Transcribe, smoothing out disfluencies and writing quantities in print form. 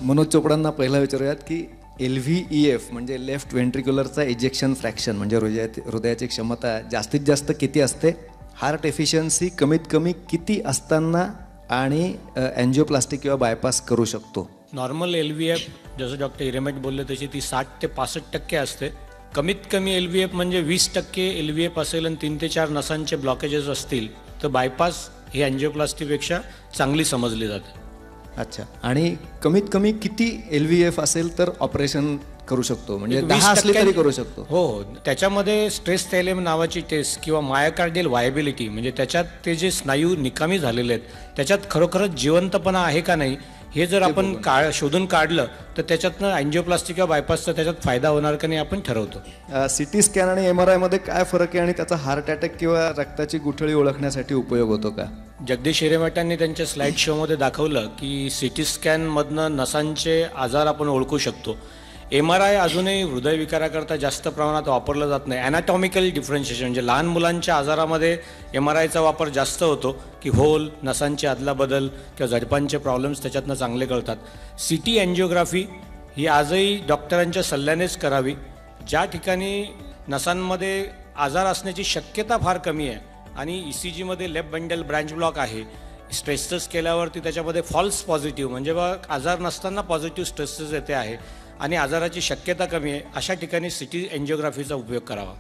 मनोज चोपडांना पहिला विचारूयात की LVEF म्हणजे लेफ्ट व्हेंट्रिक्युलरचा इजेक्शन फ्रॅक्शन म्हणजे हृदयाची क्षमता जास्तीत जास्त किती असते, हार्ट एफिशियन्सी कमीत कमी किती असताना आणि अँजिओप्लास्टी किंवा बायपास करू शकतो? नॉर्मल LVF जसं डॉक्टर हिरेमठ बोलले तशी ती 60 ते 65% असते. कमीत कमी LVF म्हणजे 20% LVF असेल आणि 3 ते 4 नसांचे ब्लॉकेजेस असतील तर बायपास ही अँजिओप्लास्टीपेक्षा चांगली समजली जाते. अच्छा. आणि कमीत कमी किती LVF असेल तर ऑपरेशन करू शकतो, म्हणजे 10 असली तरी करू शकतो? हो, त्याच्यामध्ये स्ट्रेस थॅलेम नावाची टेस्ट किंवा मायोकार्डियल व्हायबिलिटी म्हणजे त्याच्यात ते जे स्नायू निकामी झालेले आहेत त्याच्यात खरोखरच जिवंतपणा आहे का नाही हे जर आपण शोधून काढलं तर त्याच्यातनं अँजिओप्लास्टी किंवा बायपासचा त्याच्यात फायदा होणार का नाही आपण ठरवतो. CT स्कॅन आणि MRI मध्ये काय फरक आहे आणि त्याचा हार्ट अटॅक किंवा रक्ताची गुठळी ओळखण्यासाठी उपयोग होतो का? जगदीश हिरेमठांनी त्यांच्या स्लाईड शोमध्ये दाखवलं की CT स्कॅनमधनं नसांचे आजार आपण ओळखू शकतो. MRI अजूनही हृदयविकाराकरता जास्त प्रमाणात वापरलं जात नाही. ॲनाटॉमिकल डिफरन्शिएशन म्हणजे लहान मुलांच्या आजारामध्ये MRIचा वापर जास्त होतो की होल, नसांची अदलाबदल किंवा झडपांचे प्रॉब्लेम्स त्याच्यातनं चांगले कळतात. CT अँजिओग्राफी ही आजही डॉक्टरांच्या सल्ल्यानेच करावी. ज्या ठिकाणी नसांमध्ये आजार असण्याची शक्यता फार कमी आहे आणि ECGमध्ये लेफ्ट बंडल ब्रँच ब्लॉक आहे, स्ट्रेसेस केल्यावरती त्याच्यामध्ये फॉल्स पॉझिटिव्ह म्हणजे आजार नसताना पॉझिटिव्ह स्ट्रेसेस येते आहे आणि आजाराची शक्यता कमी आहे, अशा ठिकाणी CT अँजिओग्राफीचा उपयोग करावा.